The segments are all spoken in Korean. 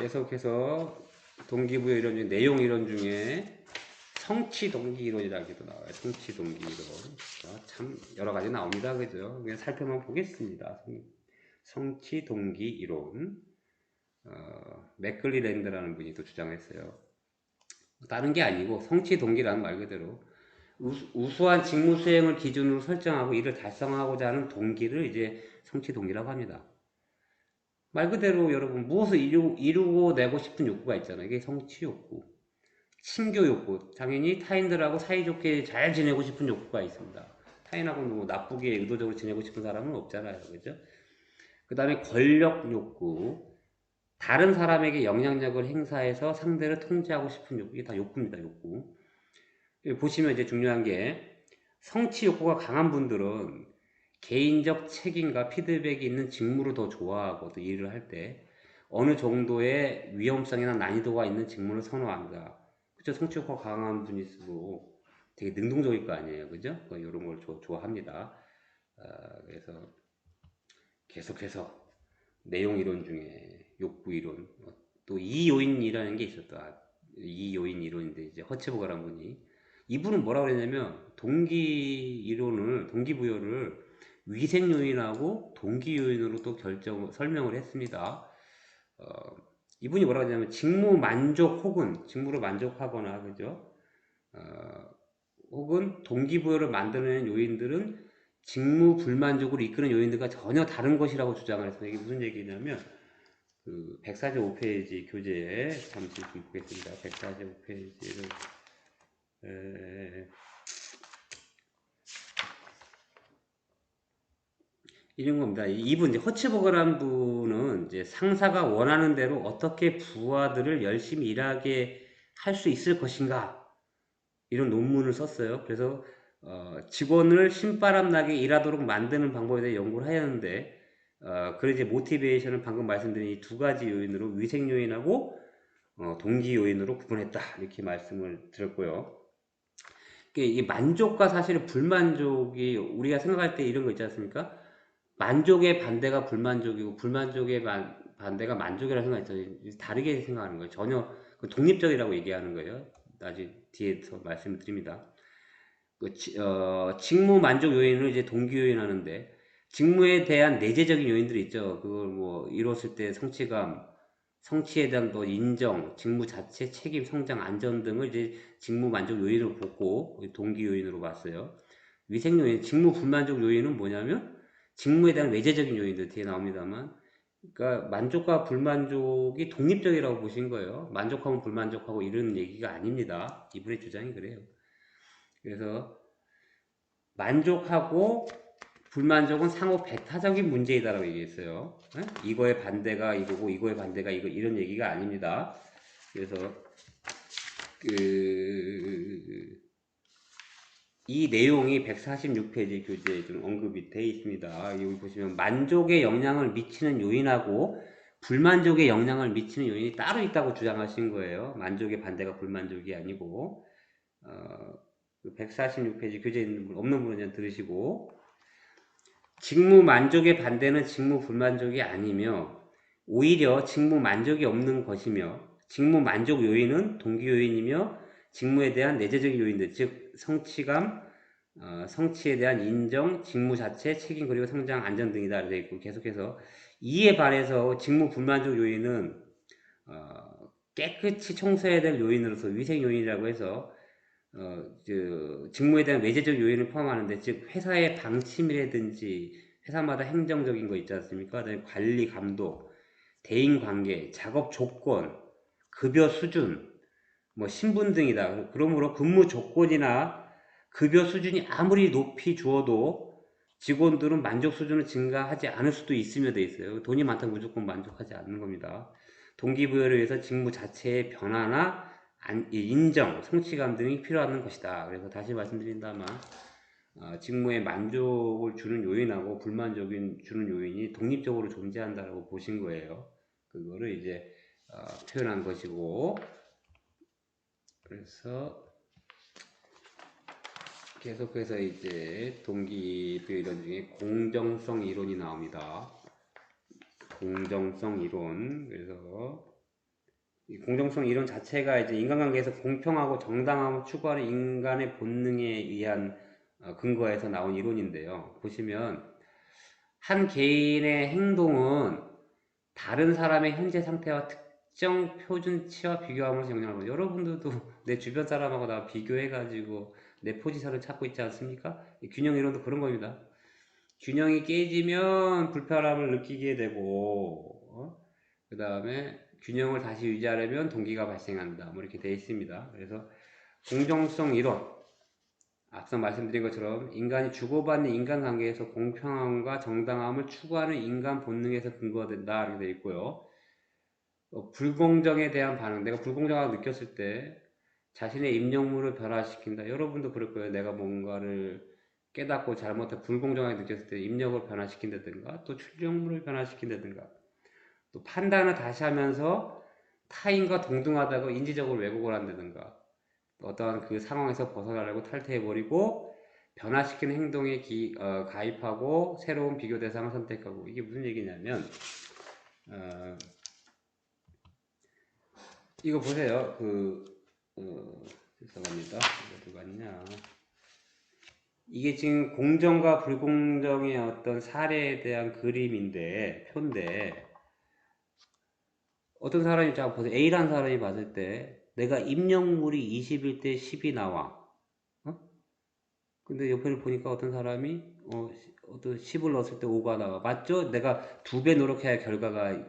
계속해서 동기부여 이론 중 내용 이론 중에 성취 동기 이론이라기도 나와요. 성취 동기 이론. 참 여러 가지 나옵니다. 그죠? 그냥 살펴만 보겠습니다. 성취 동기 이론. 맥클리 랜드라는 분이 또 주장했어요. 다른 게 아니고 성취 동기라는 말 그대로 우수한 직무 수행을 기준으로 설정하고 이를 달성하고자 하는 동기를 이제 성취 동기라고 합니다. 말 그대로 여러분 무엇을 이루고 내고 싶은 욕구가 있잖아요. 이게 성취 욕구. 친교 욕구. 당연히 타인들하고 사이좋게 잘 지내고 싶은 욕구가 있습니다. 타인하고 뭐 나쁘게 의도적으로 지내고 싶은 사람은 없잖아요. 그죠? 그 다음에 권력 욕구. 다른 사람에게 영향력을 행사해서 상대를 통제하고 싶은 욕구. 이게 다 욕구입니다. 욕구. 여기 보시면 이제 중요한 게 성취 욕구가 강한 분들은 개인적 책임과 피드백이 있는 직무를 더 좋아하고 또 일을 할 때 어느 정도의 위험성이나 난이도가 있는 직무를 선호합니다. 그죠? 성취 욕구가 강한 분일수록 되게 능동적일 거 아니에요. 그죠? 이런 걸 좋아합니다. 그래서 계속해서 내용 이론 중에 욕구 이론, 또 이요인이라는 게 있었다. 이요인 이론인데 이제 허츠버거란 분이 이분은 뭐라고 그랬냐면 동기부여를 위생 요인하고 동기 요인으로 또 설명을 했습니다. 이분이 뭐라고 하냐면 직무 만족 혹은 직무로 만족하거나 그죠? 혹은 동기부여를 만드는 요인들은 직무 불만족으로 이끄는 요인들과 전혀 다른 것이라고 주장을 했어요. 이게 무슨 얘기냐면 그 145페이지 교재에 잠시 좀 보겠습니다. 145페이지를 이런 겁니다. 이분 이제 허츠버거라는 분은 이제 상사가 원하는 대로 어떻게 부하들을 열심히 일하게 할 수 있을 것인가 이런 논문을 썼어요. 그래서 직원을 신바람 나게 일하도록 만드는 방법에 대해 연구를 하였는데 그런 이제 모티베이션을 방금 말씀드린 이 두 가지 요인으로 위생 요인하고 동기 요인으로 구분했다 이렇게 말씀을 드렸고요. 이게 만족과 사실은 불만족이 우리가 생각할 때 이런 거 있지 않습니까? 만족의 반대가 불만족이고 불만족의 반대가 만족이라고 생각했죠. 다르게 생각하는 거예요. 전혀 독립적이라고 얘기하는 거예요. 나중에 뒤에서 말씀을 드립니다. 직무 만족 요인을 이제 동기 요인 하는데 직무에 대한 내재적인 요인들이 있죠. 그걸 뭐 이뤘을 때 성취감, 성취에 대한 뭐 인정, 직무 자체, 책임, 성장, 안전 등을 이제 직무 만족 요인으로 보고 동기 요인으로 봤어요. 위생 요인, 직무 불만족 요인은 뭐냐면 직무에 대한 외재적인 요인들 뒤에 나옵니다만, 그러니까 만족과 불만족이 독립적이라고 보신 거예요. 만족하면 불만족하고 이런 얘기가 아닙니다. 이분의 주장이 그래요. 그래서 만족하고 불만족은 상호 배타적인 문제이다라고 얘기했어요. 이거의 반대가 이거고 이거의 반대가 이거 이런 얘기가 아닙니다. 그래서 이 내용이 146페이지 교재에 좀 언급이 되어 있습니다. 여기 보시면 만족에 영향을 미치는 요인하고 불만족에 영향을 미치는 요인이 따로 있다고 주장하신 거예요. 만족의 반대가 불만족이 아니고 146페이지 교재에 없는 분은 들으시고 직무 만족의 반대는 직무 불만족이 아니며 오히려 직무 만족이 없는 것이며 직무 만족 요인은 동기 요인이며 직무에 대한 내재적인 요인들 즉 성취감, 성취에 대한 인정, 직무 자체, 책임 그리고 성장, 안전 등이다 되어 있고 계속해서 이에 반해서 직무 불만족 요인은 깨끗이 청소해야 될 요인으로서 위생 요인이라고 해서 직무에 대한 외재적 요인을 포함하는데 즉 회사의 방침이라든지 회사마다 행정적인 거 있지 않습니까? 그다음에 관리 감독, 대인 관계, 작업 조건, 급여 수준, 뭐 신분 등이다. 그러므로 근무 조건이나 급여 수준이 아무리 높이 주어도 직원들은 만족 수준은 증가하지 않을 수도 있으며 돼 있어요. 돈이 많다고 무조건 만족하지 않는 겁니다. 동기부여를 위해서 직무 자체의 변화나 인정, 성취감 등이 필요한 것이다. 그래서 다시 말씀드린다면 직무에 만족을 주는 요인하고 불만족인 주는 요인이 독립적으로 존재한다고 보신 거예요. 그거를 이제 표현한 것이고 그래서 계속해서 이제 동기부여 이론 중에 공정성 이론이 나옵니다. 공정성 이론. 그래서 이 공정성 이론 자체가 이제 인간관계에서 공평하고 정당함을 추구하는 인간의 본능에 의한 근거에서 나온 이론인데요. 보시면 한 개인의 행동은 다른 사람의 현재 상태와 특정 표준치와 비교함으로써 영향을 받아요. 여러분들도 내 주변 사람하고 나 비교해가지고 내 포지션을 찾고 있지 않습니까? 이 균형 이론도 그런 겁니다. 균형이 깨지면 불편함을 느끼게 되고, 그 다음에 균형을 다시 유지하려면 동기가 발생한다. 뭐 이렇게 되어 있습니다. 그래서 공정성 이론, 앞서 말씀드린 것처럼 인간이 주고받는 인간관계에서 공평함과 정당함을 추구하는 인간 본능에서 근거된다 이렇게 되어 있고요. 불공정에 대한 반응, 내가 불공정하다고 느꼈을 때 자신의 입력물을 변화시킨다. 여러분도 그럴 거예요. 내가 뭔가를 깨닫고 잘못해 불공정하게 느꼈을 때 입력을 변화시킨다든가 또 출력물을 변화시킨다든가 또 판단을 다시 하면서 타인과 동등하다고 인지적으로 왜곡을 한다든가 어떠한 그 상황에서 벗어나려고 탈퇴해버리고 변화시키는 행동에 가입하고 새로운 비교 대상을 선택하고 이게 무슨 얘기냐면 이거 보세요. 죄송합니다. 이거 누가 있냐. 이게 지금 공정과 불공정의 어떤 사례에 대한 그림인데, 표인데, 어떤 사람이, 자, 보세요. A라는 사람이 봤을 때, 내가 입력물이 20일 때 10이 나와. 근데 옆에를 보니까 어떤 사람이, 어떤 10을 넣었을 때 5가 나와. 맞죠? 내가 2배 노력해야 결과가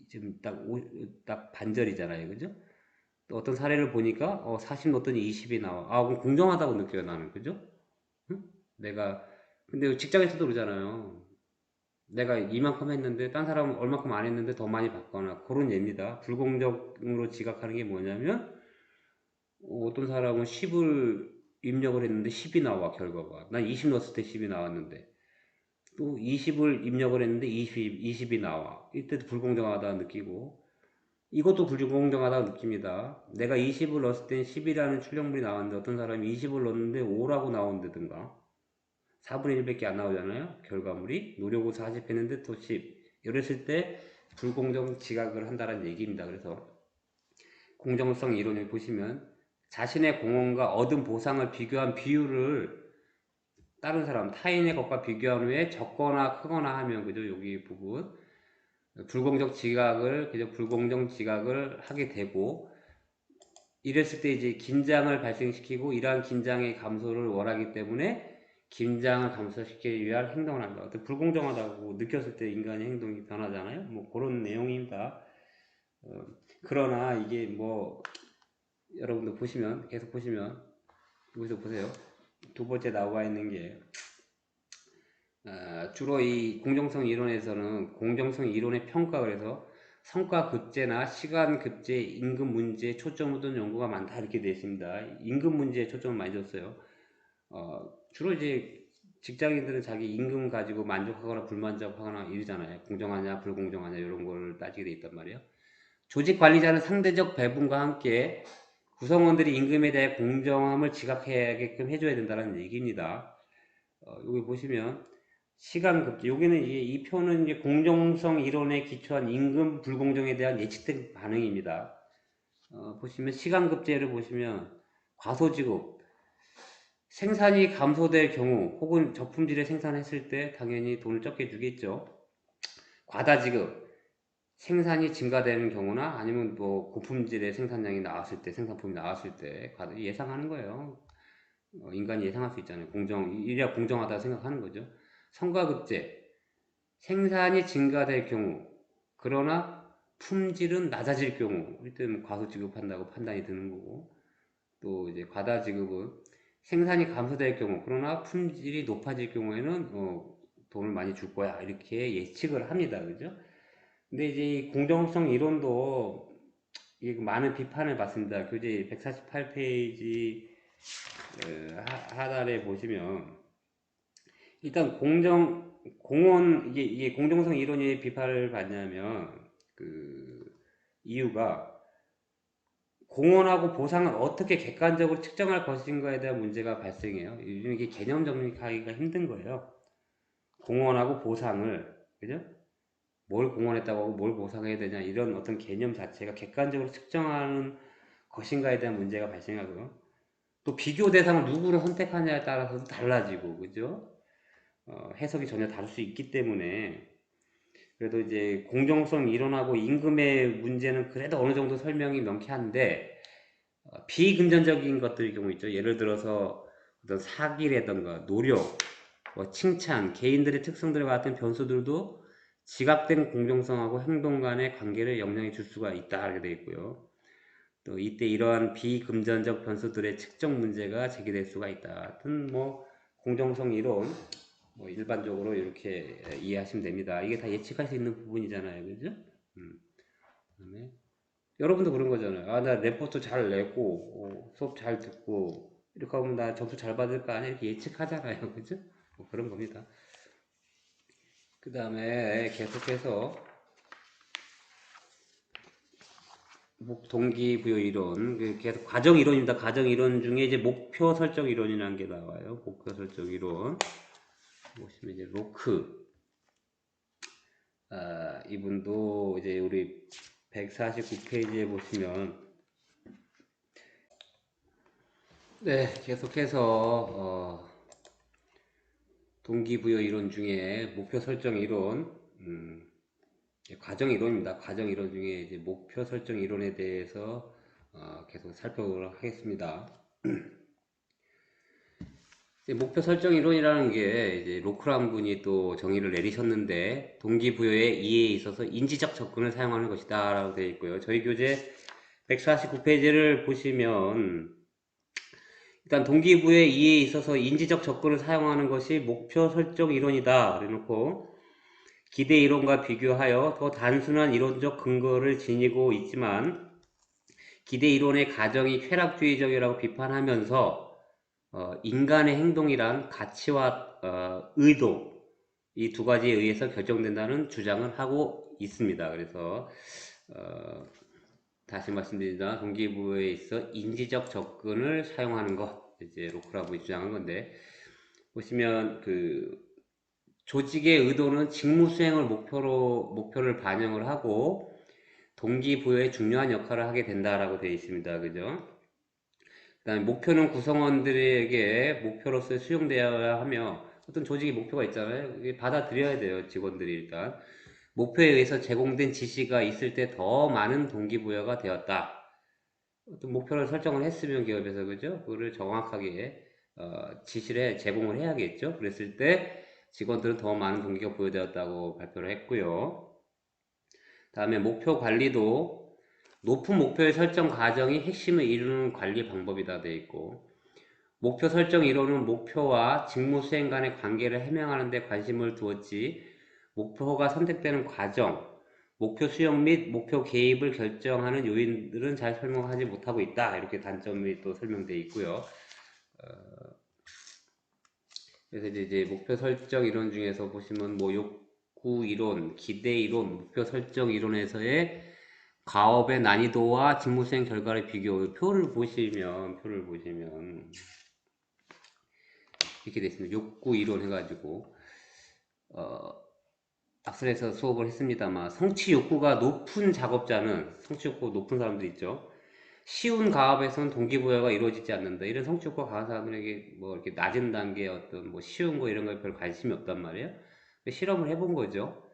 지금 딱 반절이잖아요. 그죠? 또 어떤 사례를 보니까, 40 넣었더니 20이 나와. 아, 그럼 공정하다고 느껴요, 나는. 그죠? 응? 내가 근데 직장에서도 그러잖아요. 내가 이만큼 했는데 딴 사람은 얼마큼 안 했는데 더 많이 받거나 그런 예입니다. 불공정으로 지각하는 게 뭐냐면 어떤 사람은 10을 입력을 했는데 10이 나와 결과가. 난 20 넣었을 때 10이 나왔는데 또 20을 입력을 했는데 20이 나와. 이때도 불공정하다 느끼고 이것도 불공정하다 느낍니다. 내가 20을 넣었을 땐 10이라는 출력물이 나왔는데 어떤 사람이 20을 넣었는데 5라고 나온다든가 4분의 1밖에 안 나오잖아요. 결과물이. 노력을 40 했는데 또 10. 이랬을 때 불공정 지각을 한다는 얘기입니다. 그래서 공정성 이론을 보시면 자신의 공헌과 얻은 보상을 비교한 비율을 다른 사람, 타인의 것과 비교한 후에 적거나 크거나 하면, 그죠? 여기 부분. 불공정 지각을, 그죠? 불공정 지각을 하게 되고, 이랬을 때 이제 긴장을 발생시키고, 이러한 긴장의 감소를 원하기 때문에 긴장을 감소시키기 위한 행동을 한다. 어떤 불공정하다고 느꼈을 때 인간의 행동이 변하잖아요. 뭐 그런 내용입니다. 그러나 이게 뭐 여러분들 보시면 계속 보시면 여기서 보세요. 두 번째 나와 있는 게 주로 이 공정성 이론에서는 공정성 이론의 평가 그래서 성과 급제나 시간 급제, 임금 문제에 초점을 둔 연구가 많다 이렇게 되어 있습니다. 임금 문제에 초점을 많이 줬어요. 주로 이제 직장인들은 자기 임금 가지고 만족하거나 불만족하거나 이러잖아요. 공정하냐 불공정하냐 이런 걸 따지게 돼 있단 말이에요. 조직 관리자는 상대적 배분과 함께 구성원들이 임금에 대해 공정함을 지각하게끔 해줘야 된다는 얘기입니다. 여기 보시면 시간급제 여기는 이 표는 이제 공정성 이론에 기초한 임금 불공정에 대한 예측된 반응입니다. 보시면 시간급제를 보시면 과소지급 생산이 감소될 경우 혹은 저품질의 생산했을 때 당연히 돈을 적게 주겠죠. 과다지급 생산이 증가되는 경우나 아니면 뭐 고품질의 생산량이 나왔을 때 생산품이 나왔을 때 예상하는 거예요. 인간이 예상할 수 있잖아요. 이래야 공정하다 생각하는 거죠. 성과급제 생산이 증가될 경우 그러나 품질은 낮아질 경우 이때는 과소지급한다고 판단이 드는 거고 또 이제 과다지급은 생산이 감소될 경우 그러나 품질이 높아질 경우에는 돈을 많이 줄 거야 이렇게 예측을 합니다. 그죠? 근데 이제 이 공정성 이론도 많은 비판을 받습니다. 교재 148페이지 하단에 보시면 일단 이게 공정성 이론이 왜 비판을 받냐면 그 이유가 공헌하고 보상을 어떻게 객관적으로 측정할 것인가에 대한 문제가 발생해요. 요즘 이게 개념 정립하기가 힘든 거예요. 공헌하고 보상을, 그죠? 뭘 공헌했다고 하고 뭘 보상해야 되냐 이런 어떤 개념 자체가 객관적으로 측정하는 것인가에 대한 문제가 발생하고요. 또 비교 대상을 누구를 선택하냐에 따라서도 달라지고 그죠? 해석이 전혀 다를 수 있기 때문에 그래도 이제 공정성 이론하고 임금의 문제는 그래도 어느 정도 설명이 명쾌한데 비금전적인 것들의 경우 있죠. 예를 들어서 어떤 사기라던가 노력, 뭐 칭찬, 개인들의 특성들 같은 변수들도 지각된 공정성하고 행동 간의 관계를 영향해 줄 수가 있다 하게 되어 있고요. 또 이때 이러한 비금전적 변수들의 측정 문제가 제기될 수가 있다. 같은 뭐 공정성 이론 뭐 일반적으로 이렇게 이해하시면 됩니다. 이게 다 예측할 수 있는 부분이잖아요, 그죠? 그다음에 여러분도 그런 거잖아요. 아, 나 레포트 잘 내고 수업 잘 듣고 이렇게 하면 나 점수 잘 받을 거 아니야? 이렇게 예측하잖아요, 그죠? 뭐 그런 겁니다. 그 다음에 계속해서 동기부여 이론, 계속 과정 이론입니다. 과정 이론 중에 이제 목표 설정 이론이라는 게 나와요. 목표 설정 이론. 보시면 이제 로크. 이분도 이제 우리 149페이지에 보시면, 네, 계속해서, 동기부여 이론 중에 목표 설정 이론, 과정 이론입니다. 과정 이론 중에 이제 목표 설정 이론에 대해서 계속 살펴보도록 하겠습니다. 목표 설정 이론이라는 게 이제 로크란 분이 또 정의를 내리셨는데 동기부여의 이해에 있어서 인지적 접근을 사용하는 것이다 라고 되어 있고요. 저희 교재 149페이지를 보시면 일단 동기부여의 이해에 있어서 인지적 접근을 사용하는 것이 목표 설정 이론이다 그래놓고 기대 이론과 비교하여 더 단순한 이론적 근거를 지니고 있지만 기대 이론의 가정이 쾌락주의적이라고 비판하면서 인간의 행동이란 가치와 의도 이 두 가지에 의해서 결정된다는 주장을 하고 있습니다. 그래서 다시 말씀드리자 동기부여에 있어 인지적 접근을 사용하는 것 이제 로크라고 주장한 건데 보시면 그 조직의 의도는 직무 수행을 목표를 반영을 하고 동기부여에 중요한 역할을 하게 된다라고 되어 있습니다. 그죠? 그다음에 목표는 구성원들에게 목표로서 수용되어야 하며 어떤 조직의 목표가 있잖아요. 이게 받아들여야 돼요. 직원들이 일단. 목표에 의해서 제공된 지시가 있을 때 더 많은 동기부여가 되었다. 어떤 목표를 설정을 했으면 기업에서 그죠? 그거를 정확하게 지시를 제공을 해야겠죠. 그랬을 때 직원들은 더 많은 동기가 부여되었다고 발표를 했고요. 다음에 목표 관리도 높은 목표의 설정 과정이 핵심을 이루는 관리 방법이다 되어 있고 목표 설정 이론은 목표와 직무 수행 간의 관계를 해명하는 데 관심을 두었지 목표가 선택되는 과정, 목표 수용 및 목표 개입을 결정하는 요인들은 잘 설명하지 못하고 있다. 이렇게 단점이 또 설명되어 있고요. 그래서 이제 목표 설정 이론 중에서 보시면 뭐 욕구 이론, 기대 이론, 목표 설정 이론에서의 과업의 난이도와 직무 수행 결과를 비교 표를 보시면 이렇게 되어 있습니다. 욕구 이론 해가지고 학술에서 수업을 했습니다만 성취 욕구가 높은 작업자는 성취 욕구가 높은 사람들 있죠. 쉬운 가업에서는 동기부여가 이루어지지 않는다. 이런 성취 욕구가 강한 사람들에게 뭐 이렇게 낮은 단계의 어떤 뭐 쉬운 거 이런 거에 별 관심이 없단 말이에요. 실험을 해본 거죠.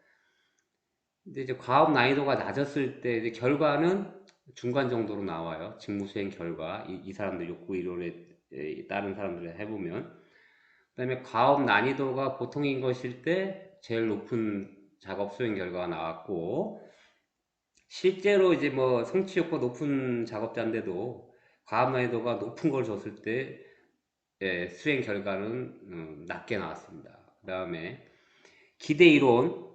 근데 이제 과업 난이도가 낮았을 때 이제 결과는 중간 정도로 나와요. 직무 수행 결과 이 사람들 욕구 이론에 따른 사람들 해보면 그다음에 과업 난이도가 보통인 것일 때 제일 높은 작업 수행 결과가 나왔고 실제로 이제 뭐 성취 효과 높은 작업자인데도 과업 난이도가 높은 걸 줬을 때 수행 결과는 낮게 나왔습니다. 그 다음에 기대 이론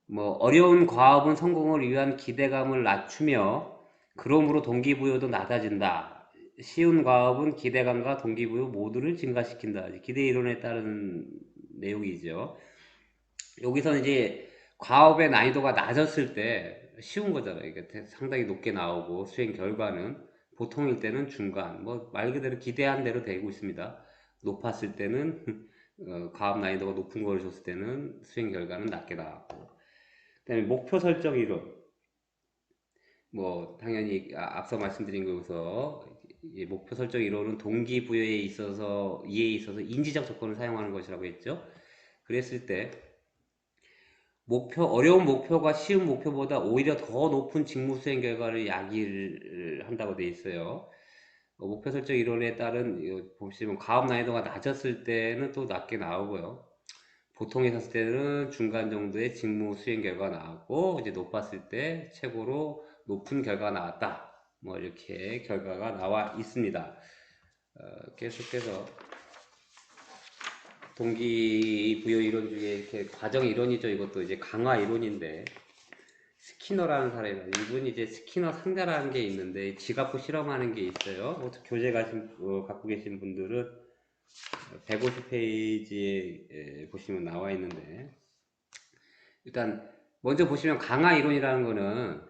뭐 어려운 과업은 성공을 위한 기대감을 낮추며 그러므로 동기부여도 낮아진다. 쉬운 과업은 기대감과 동기부여 모두를 증가시킨다. 기대 이론에 따른 내용이죠. 여기서는 이제 과업의 난이도가 낮았을 때 쉬운 거잖아요. 이게 상당히 높게 나오고 수행 결과는 보통일 때는 중간, 뭐 말 그대로 기대한 대로 되고 있습니다. 높았을 때는 과업 난이도가 높은 걸 줬을 때는 수행 결과는 낮게 나왔고 그다음에 목표 설정 이론. 당연히 앞서 말씀드린 거에서 이 목표 설정 이론은 동기부여에 있어서 이해에 있어서 인지적 조건을 사용하는 것이라고 했죠. 그랬을 때 어려운 목표가 쉬운 목표보다 오히려 더 높은 직무 수행 결과를 야기를 한다고 돼 있어요. 목표 설정 이론에 따른 보시면 가업 난이도가 낮았을 때는 또 낮게 나오고요. 보통에 섰을 때는 중간 정도의 직무 수행 결과가 나왔고, 이제 높았을 때 최고로 높은 결과가 나왔다. 이렇게 결과가 나와 있습니다. 계속해서 동기부여 이론 중에 이렇게 과정 이론이죠. 이것도 이제 강화 이론인데, 스키너라는 사람이, 이분이 이제 스키너 상자라는 게 있는데, 지갑고 실험하는 게 있어요. 교재 갖고 계신 분들은 150페이지에 보시면 나와 있는데, 일단 먼저 보시면 강화 이론이라는 거는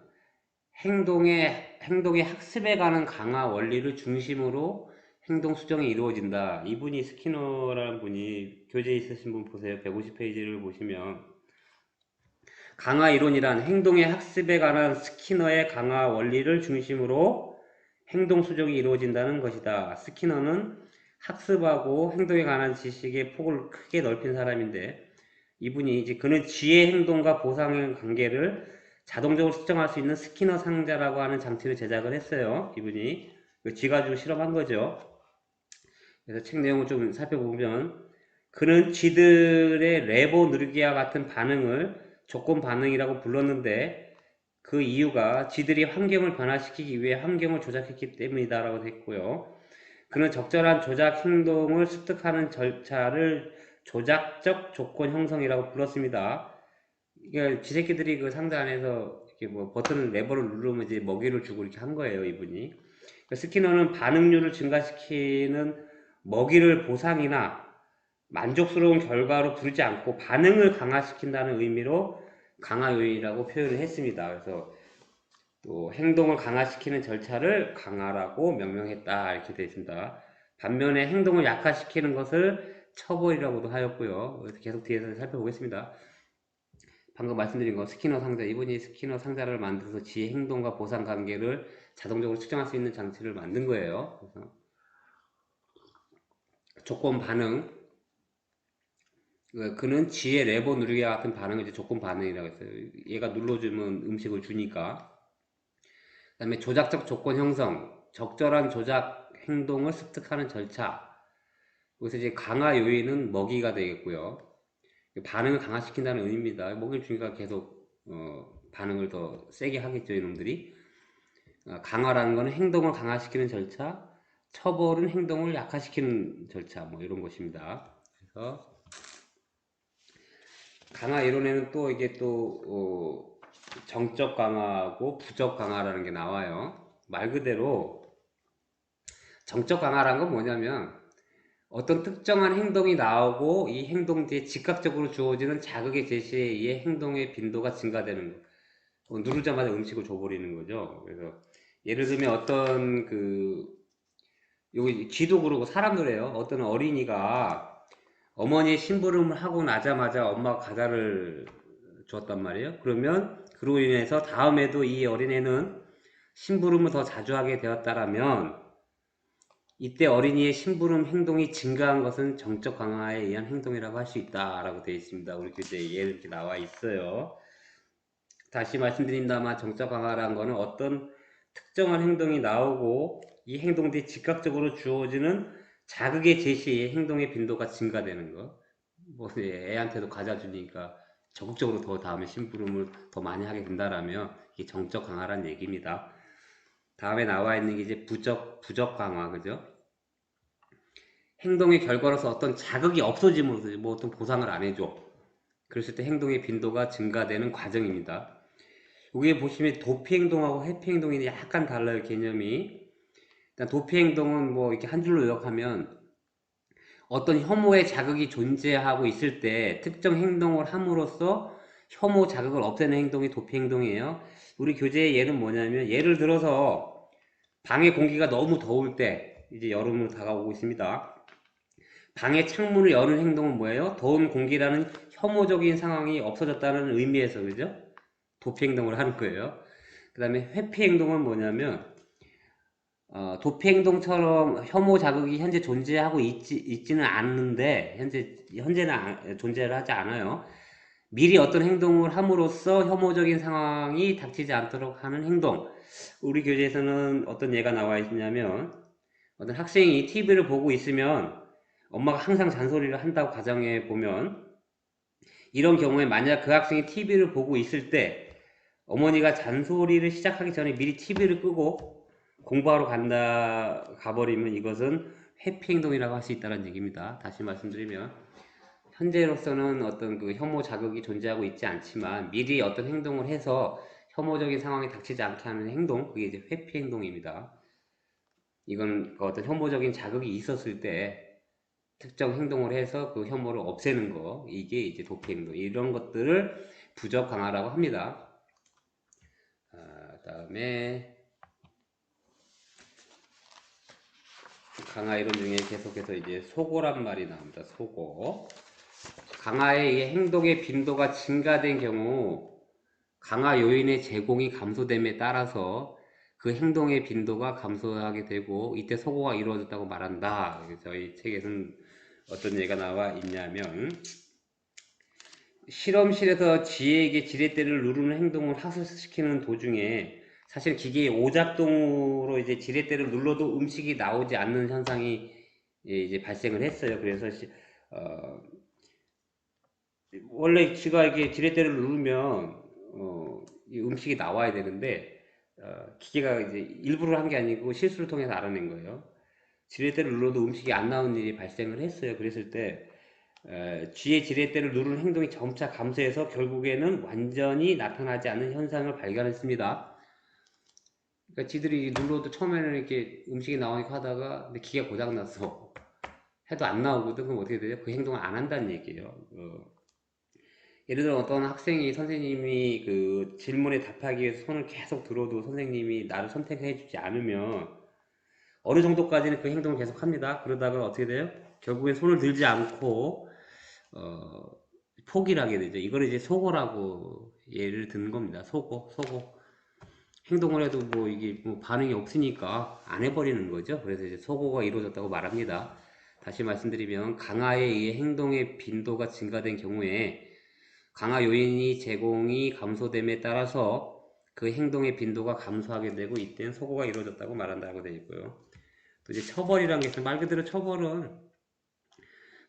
행동의 학습에 관한 강화 원리를 중심으로 행동 수정이 이루어진다. 이분이 스키너라는 분이 교재에 있으신 분 보세요. 150페이지를 보시면 강화 이론이란 행동의 학습에 관한 스키너의 강화 원리를 중심으로 행동 수정이 이루어진다는 것이다. 스키너는 학습하고 행동에 관한 지식의 폭을 크게 넓힌 사람인데, 이분이 이제 그는 지혜 행동과 보상의 관계를 자동적으로 수정할 수 있는 스키너 상자라고 하는 장치를 제작을 했어요. 이분이 쥐 가지고 실험한 거죠. 그래서 책 내용을 좀 살펴보면, 그는 쥐들의 레버 누르기와 같은 반응을 조건 반응이라고 불렀는데, 그 이유가 쥐들이 환경을 변화시키기 위해 환경을 조작했기 때문이다 라고 했고요. 그는 적절한 조작 행동을 습득하는 절차를 조작적 조건 형성이라고 불렀습니다. 그러니까 쥐새끼들이 그 상자 안에서 이렇게 버튼을 레버를 누르면 이제 먹이를 주고 이렇게 한 거예요, 이분이. 그러니까 스키너는 반응률을 증가시키는 먹이를 보상이나 만족스러운 결과로 부르지 않고 반응을 강화시킨다는 의미로 강화 요인이라고 표현을 했습니다. 그래서 또 행동을 강화시키는 절차를 강화라고 명명했다 이렇게 되어 있습니다. 반면에 행동을 약화시키는 것을 처벌이라고도 하였고요. 계속 뒤에서 살펴보겠습니다. 방금 말씀드린 거 스키너 상자, 이분이 스키너 상자를 만들어서 지의 행동과 보상 관계를 자동적으로 측정할 수 있는 장치를 만든 거예요. 그래서 조건 반응, 그는 지의 레버 누르기와 같은 반응을 이제 조건 반응이라고 했어요. 얘가 눌러주면 음식을 주니까. 그 다음에 조작적 조건 형성, 적절한 조작 행동을 습득하는 절차. 여기서 이제 강화 요인은 먹이가 되겠고요. 반응을 강화시킨다는 의미입니다. 먹이를 주니까 계속 반응을 더 세게 하겠죠, 이놈들이. 강화라는 것은 행동을 강화시키는 절차, 처벌은 행동을 약화시키는 절차, 이런 것입니다. 그래서 강화 이론에는 또 이게 또 정적 강화하고 부적 강화라는 게 나와요. 말 그대로 정적 강화라는 건 뭐냐면 어떤 특정한 행동이 나오고 이 행동 뒤에 즉각적으로 주어지는 자극의 제시에 의해 행동의 빈도가 증가되는 거. 누르자마자 음식을 줘버리는 거죠. 그래서 예를 들면 어떤 여기 쥐도 그러고 사람도래요. 어떤 어린이가 어머니의 심부름을 하고 나자마자 엄마가 과자를 줬단 말이에요. 그러면 그로 인해서 다음에도 이 어린애는 심부름을 더 자주 하게 되었다라면 이때 어린이의 심부름 행동이 증가한 것은 정적 강화에 의한 행동이라고 할 수 있다라고 되어 있습니다. 우리 교재에 이렇게 나와 있어요. 다시 말씀드린다만 정적 강화라는 것은 어떤 특정한 행동이 나오고 이 행동 뒤에 즉각적으로 주어지는 자극의 제시에 행동의 빈도가 증가되는 거. 애한테도 과자 주니까 적극적으로 더 다음에 심부름을 더 많이 하게 된다라면 이게 정적 강화라는 얘기입니다. 다음에 나와 있는 게 이제 부적 강화, 그죠? 행동의 결과로서 어떤 자극이 없어짐으로써 어떤 보상을 안 해줘. 그랬을 때 행동의 빈도가 증가되는 과정입니다. 여기에 보시면 도피 행동하고 회피 행동이 약간 달라요, 개념이. 일단 도피 행동은 이렇게 한 줄로 요약하면 어떤 혐오의 자극이 존재하고 있을 때 특정 행동을 함으로써 혐오 자극을 없애는 행동이 도피 행동이에요. 우리 교재의 예는 뭐냐면, 예를 들어서 방의 공기가 너무 더울 때, 이제 여름으로 다가오고 있습니다. 방의 창문을 여는 행동은 뭐예요? 더운 공기라는 혐오적인 상황이 없어졌다는 의미에서, 그죠? 도피 행동을 하는 거예요. 그 다음에 회피 행동은 뭐냐면 도피 행동처럼 혐오 자극이 현재 존재하고 있지는 않는데 현재는 존재를 하지 않아요. 미리 어떤 행동을 함으로써 혐오적인 상황이 닥치지 않도록 하는 행동. 우리 교재에서는 어떤 예가 나와 있냐면 어떤 학생이 TV를 보고 있으면 엄마가 항상 잔소리를 한다고 가정해 보면 이런 경우에 만약 그 학생이 TV를 보고 있을 때 어머니가 잔소리를 시작하기 전에 미리 TV를 끄고 공부하러 가버리면 이것은 회피 행동이라고 할 수 있다는 얘기입니다. 다시 말씀드리면 현재로서는 어떤 그 혐오 자극이 존재하고 있지 않지만 미리 어떤 행동을 해서 혐오적인 상황이 닥치지 않게 하는 행동, 그게 이제 회피 행동입니다. 이건 그 어떤 혐오적인 자극이 있었을 때 특정 행동을 해서 그 혐오를 없애는 거, 이게 이제 도피 행동, 이런 것들을 부적 강화라고 합니다. 다음에 강화 이론 중에 계속해서 이제 소고란 말이 나옵니다. 소고. 강화의 행동의 빈도가 증가된 경우 강화 요인의 제공이 감소됨에 따라서 그 행동의 빈도가 감소하게 되고 이때 소고가 이루어졌다고 말한다. 저희 책에서는 어떤 예가 나와 있냐면 실험실에서 지혜에게 지렛대를 누르는 행동을 학습시키는 도중에 사실 기계의 오작동으로 이제 지렛대를 눌러도 음식이 나오지 않는 현상이 이제 발생을 했어요. 그래서 원래 지가 이렇게 지렛대를 누르면 이 음식이 나와야 되는데 기계가 이제 일부러 한 게 아니고 실수를 통해서 알아낸 거예요. 지렛대를 눌러도 음식이 안 나오는 일이 발생을 했어요. 그랬을 때 쥐의 지렛대를 누르는 행동이 점차 감소해서 결국에는 완전히 나타나지 않는 현상을 발견했습니다. 그러니까 지들이 눌러도 처음에는 이렇게 음식이 나오니까 하다가 근데 기계가 고장났어. 해도 안 나오거든. 그럼 어떻게 되죠? 그 행동을 안 한다는 얘기예요. 예를 들어 어떤 학생이 선생님이 그 질문에 답하기 위해서 손을 계속 들어도 선생님이 나를 선택해 주지 않으면 어느 정도까지는 그 행동을 계속 합니다. 그러다가 어떻게 돼요? 결국엔 손을 들지 않고 포기를 하게 되죠. 이걸 이제 소고라고 예를 든 겁니다. 소고. 행동을 해도 뭐 이게 뭐 반응이 없으니까 안 해버리는 거죠. 그래서 이제 소고가 이루어졌다고 말합니다. 다시 말씀드리면 강화에 의해 행동의 빈도가 증가된 경우에 강화 요인이 제공이 감소됨에 따라서 그 행동의 빈도가 감소하게 되고 이때는 소고가 이루어졌다고 말한다고 되어 있고요. 또 이제 처벌이라는 게 있어요. 말 그대로 처벌은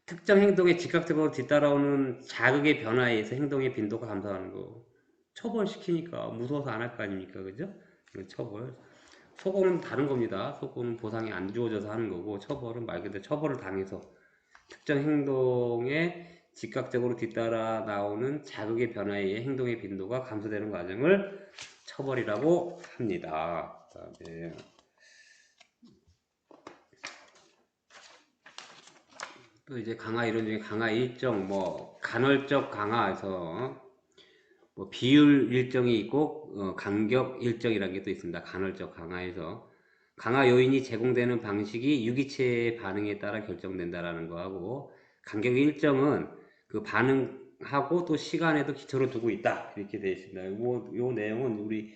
특정 행동에 즉각적으로 뒤따라오는 자극의 변화에 의해서 행동의 빈도가 감소하는 거. 처벌시키니까 무서워서 안 할 거 아닙니까? 그죠? 처벌. 소고는 다른 겁니다. 소고는 보상이 안 주어져서 하는 거고, 처벌은 말 그대로 처벌을 당해서 특정 행동에 즉각적으로 뒤따라 나오는 자극의 변화에 의해 행동의 빈도가 감소되는 과정을 처벌이라고 합니다. 그다음에 또 이제 강화 이론 중에 강화 일정, 뭐 간헐적 강화에서 뭐 비율 일정이 있고 간격 일정이라는 게 또 있습니다. 간헐적 강화에서 강화 요인이 제공되는 방식이 유기체의 반응에 따라 결정된다라는 거하고 간격 일정은 그 반응하고 또 시간에도 기초를 두고 있다 이렇게 되어 있습니다. 요 내용은 우리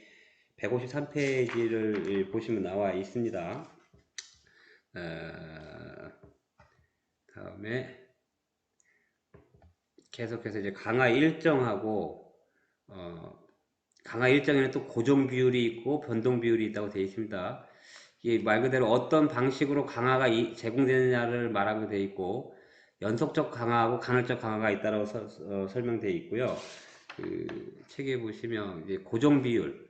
153페이지를 보시면 나와 있습니다. 다음에 계속해서 이제 강화 일정하고 강화 일정에는 또 고정 비율이 있고 변동 비율이 있다고 되어 있습니다. 이게 말 그대로 어떤 방식으로 강화가 제공되느냐를 말하고 되어 있고 연속적 강화하고 간헐적 강화가 있다고 설명되어 있고요. 그 책에 보시면 이제 고정 비율,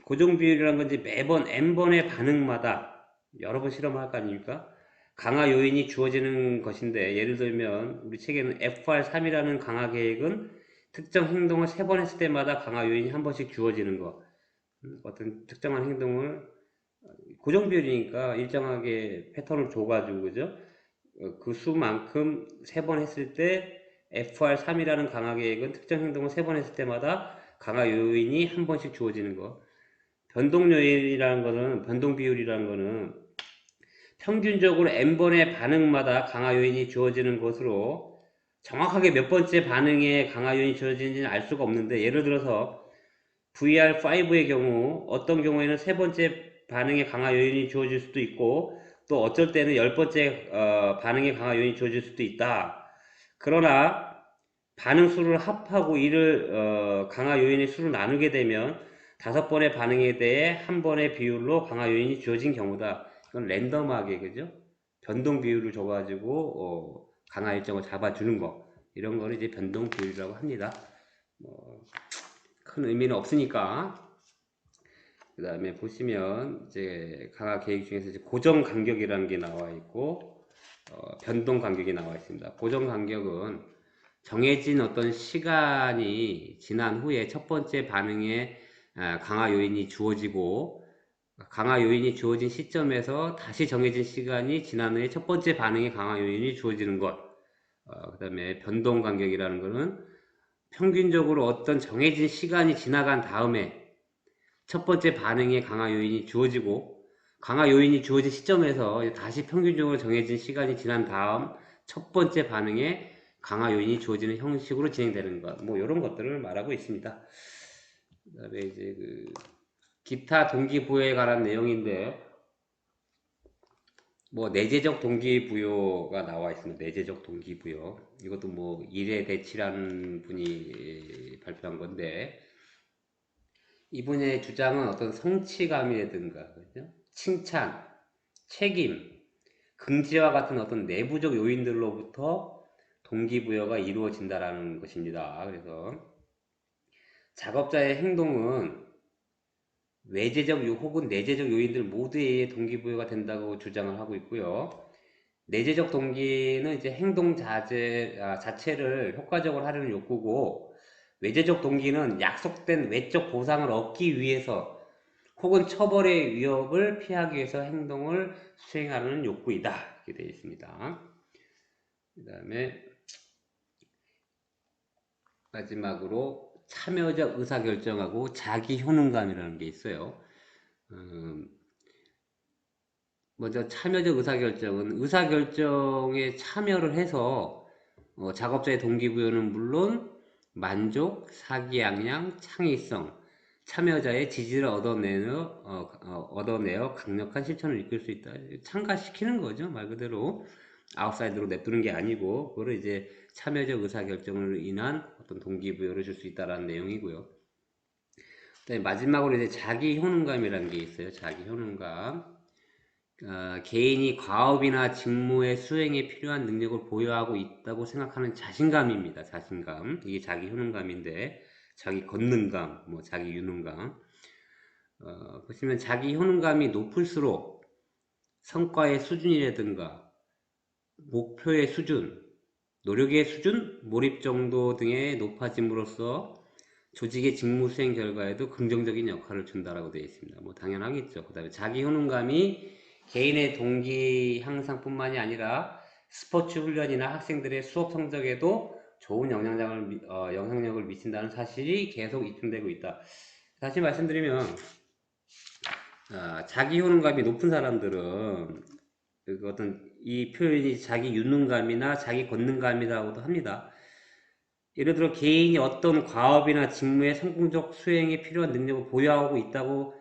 고정 비율이라는 건 이제 매번 n번의 반응마다 여러 번 실험할 거 아닙니까? 강화 요인이 주어지는 것인데 예를 들면 우리 책에는 FR3이라는 강화 계획은 특정 행동을 3번 했을 때마다 강화 요인이 한 번씩 주어지는 거. 어떤 특정한 행동을 고정 비율이니까 일정하게 패턴을 줘가지고 그죠? 그 수만큼 3번 했을 때 FR3이라는 강화 계획은 특정 행동을 3번 했을 때마다 강화 요인이 한 번씩 주어지는 거. 변동 요인이라는 거는 변동 비율이라는 거는 평균적으로 n번의 반응마다 강화 요인이 주어지는 것으로 정확하게 몇 번째 반응에 강화 요인이 주어지는지는 알 수가 없는데, 예를 들어서 VR5의 경우 어떤 경우에는 세 번째 반응에 강화 요인이 주어질 수도 있고, 또 어쩔 때는 열 번째 반응에 강화 요인이 주어질 수도 있다. 그러나 반응 수를 합하고 이를 강화 요인의 수를 나누게 되면 다섯 번의 반응에 대해 한 번의 비율로 강화 요인이 주어진 경우다. 이건 랜덤하게, 그죠? 변동 비율을 줘가지고 강화 일정을 잡아주는 거, 이런 거를 이제 변동 비율이라고 합니다. 큰 의미는 없으니까. 그 다음에 보시면 이제 강화 계획 중에서 이제 고정 간격이라는 게 나와 있고, 변동 간격이 나와 있습니다. 고정 간격은 정해진 어떤 시간이 지난 후에 첫 번째 반응에 강화 요인이 주어지고, 강화 요인이 주어진 시점에서 다시 정해진 시간이 지난 후에 첫 번째 반응에 강화 요인이 주어지는 것. 그 다음에 변동 간격이라는 것은 평균적으로 어떤 정해진 시간이 지나간 다음에 첫 번째 반응에 강화 요인이 주어지고, 강화 요인이 주어진 시점에서 다시 평균적으로 정해진 시간이 지난 다음 첫 번째 반응에 강화 요인이 주어지는 형식으로 진행되는 것, 뭐 이런 것들을 말하고 있습니다. 그다음에 이제 기타 동기부여에 관한 내용인데, 뭐 내재적 동기부여가 나와 있습니다. 내재적 동기부여, 이것도 뭐 이레대치라는 분이 발표한 건데, 이분의 주장은 어떤 성취감이라든가, 그죠? 칭찬, 책임, 긍지와 같은 어떤 내부적 요인들로부터 동기부여가 이루어진다라는 것입니다. 그래서 작업자의 행동은 외재적 혹은 내재적 요인들 모두에 의해 동기부여가 된다고 주장을 하고 있고요. 내재적 동기는 이제 행동 자체를 효과적으로 하려는 욕구고, 외재적 동기는 약속된 외적 보상을 얻기 위해서 혹은 처벌의 위협을 피하기 위해서 행동을 수행하는 욕구이다. 이렇게 되어 있습니다. 그 다음에 마지막으로 참여적 의사결정하고 자기 효능감이라는 게 있어요. 먼저 참여적 의사결정은 의사결정에 참여를 해서 작업자의 동기부여는 물론 만족, 사기양양, 창의성, 참여자의 지지를 얻어내어 강력한 실천을 이끌 수 있다. 참가시키는 거죠. 말 그대로 아웃사이드로 냅두는 게 아니고, 그거를 이제 참여적 의사결정으로 인한 어떤 동기부여를 줄 수 있다라는 내용이고요. 마지막으로 이제 자기 효능감이라는 게 있어요. 자기 효능감. 개인이 과업이나 직무의 수행에 필요한 능력을 보유하고 있다고 생각하는 자신감입니다. 자신감. 이게 자기 효능감인데, 자기 권능감, 뭐 자기 유능감. 보시면 자기 효능감이 높을수록 성과의 수준이라든가 목표의 수준, 노력의 수준, 몰입 정도 등의 높아짐으로써 조직의 직무 수행 결과에도 긍정적인 역할을 준다라고 되어 있습니다. 뭐 당연하겠죠. 그 다음에 자기 효능감이 개인의 동기 향상뿐만이 아니라 스포츠 훈련이나 학생들의 수업 성적에도 좋은 영향력을 미친다는 사실이 계속 입증되고 있다. 다시 말씀드리면, 자기 효능감이 높은 사람들은 어떤 이 표현이 자기 유능감이나 자기 권능감이라고도 합니다. 예를 들어 개인이 어떤 과업이나 직무의 성공적 수행에 필요한 능력을 보유하고 있다고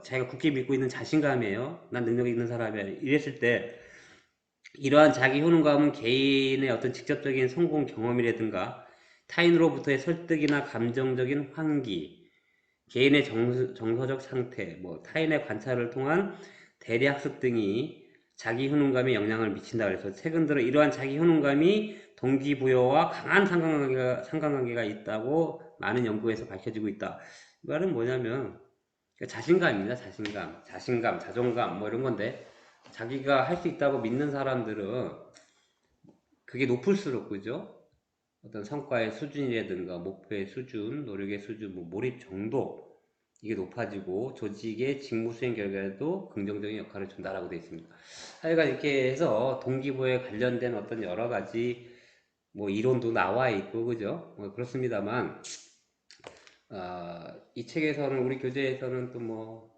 자기가 굳게 믿고 있는 자신감이에요. 난 능력이 있는 사람이야. 이랬을 때 이러한 자기 효능감은 개인의 어떤 직접적인 성공 경험이라든가 타인으로부터의 설득이나 감정적인 환기, 개인의 정서적 상태, 뭐 타인의 관찰을 통한 대리학습 등이 자기 효능감에 영향을 미친다. 그래서 최근 들어 이러한 자기 효능감이 동기부여와 강한 상관관계가 있다고 많은 연구에서 밝혀지고 있다. 이 말은 뭐냐면 자신감입니다. 자신감, 자존감 뭐 이런 건데, 자기가 할 수 있다고 믿는 사람들은 그게 높을수록, 그죠? 어떤 성과의 수준이라든가 목표의 수준, 노력의 수준, 뭐 몰입 정도, 이게 높아지고 조직의 직무 수행 결과에도 긍정적인 역할을 준다라고 되어 있습니다. 하여간 이렇게 해서 동기부여에 관련된 어떤 여러 가지 뭐 이론도 나와 있고, 그죠? 뭐 그렇습니다만, 이 책에서는, 우리 교재에서는 또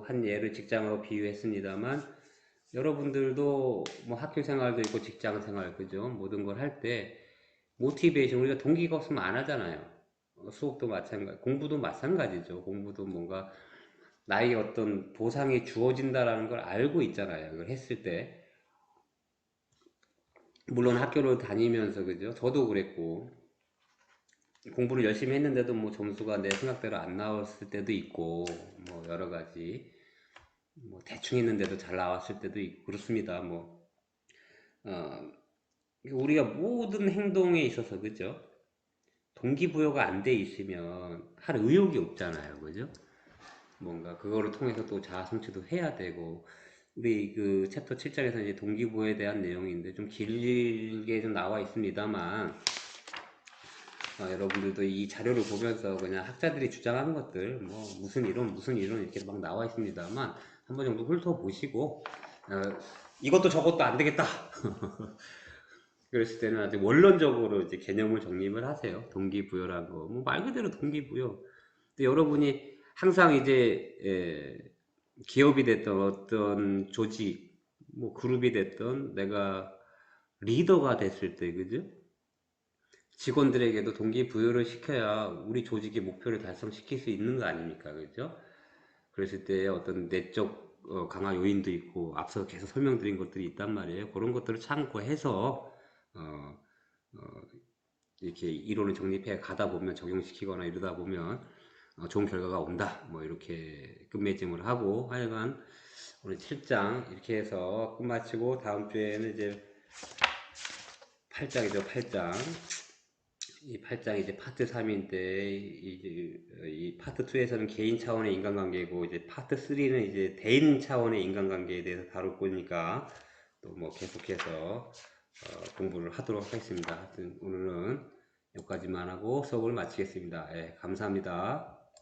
한 예를 직장하고 비유했습니다만, 여러분들도 뭐 학교 생활도 있고 직장 생활, 그죠? 모든 걸 할 때 모티베이션, 우리가 동기가 없으면 안 하잖아요. 수업도 마찬가지, 공부도 마찬가지죠. 공부도 뭔가 나에게 어떤 보상이 주어진다라는 걸 알고 있잖아요. 그걸 했을 때. 물론 학교를 다니면서, 그죠? 저도 그랬고, 공부를 열심히 했는데도 뭐 점수가 내 생각대로 안 나왔을 때도 있고, 뭐 여러 가지, 뭐 대충 했는데도 잘 나왔을 때도 있고, 그렇습니다. 뭐, 어, 우리가 모든 행동에 있어서, 그죠? 동기부여가 안 돼 있으면 할 의욕이 없잖아요. 그죠? 뭔가 그거를 통해서 또 자아 성취도 해야 되고, 우리 그 챕터 7장에서 이제 동기부여에 대한 내용인데 좀 길게 좀 나와 있습니다만, 여러분들도 이 자료를 보면서 그냥 학자들이 주장하는 것들, 뭐 무슨 이론 이렇게 막 나와 있습니다만 한 번 정도 훑어보시고, 이것도 저것도 안 되겠다. 그랬을 때는 아주 원론적으로 이제 개념을 정립을 하세요. 동기부여라는 거. 뭐 말 그대로 동기부여. 근데 여러분이 항상 이제 기업이 됐던 어떤 조직, 뭐 그룹이 됐던 내가 리더가 됐을 때, 그죠? 직원들에게도 동기부여를 시켜야 우리 조직의 목표를 달성시킬 수 있는 거 아닙니까? 그죠? 그랬을 때 어떤 내적 강화 요인도 있고 앞서 계속 설명드린 것들이 있단 말이에요. 그런 것들을 참고해서 어, 어, 이렇게 이론을 정립해 가다 보면 적용시키거나 이러다 보면 좋은 결과가 온다. 뭐 이렇게 끝맺음을 하고 하여간 오늘 7장 이렇게 해서 끝마치고 다음 주에는 이제 8장이죠. 8장. 이 8장이 이제 파트 3인데 이 파트 2에서는 개인 차원의 인간관계고 이제 파트 3는 이제 대인 차원의 인간관계에 대해서 다룰 거니까 또 뭐 계속해서 공부를 하도록 하겠습니다. 하여튼 오늘은 여기까지만 하고 수업을 마치겠습니다. 예, 감사합니다.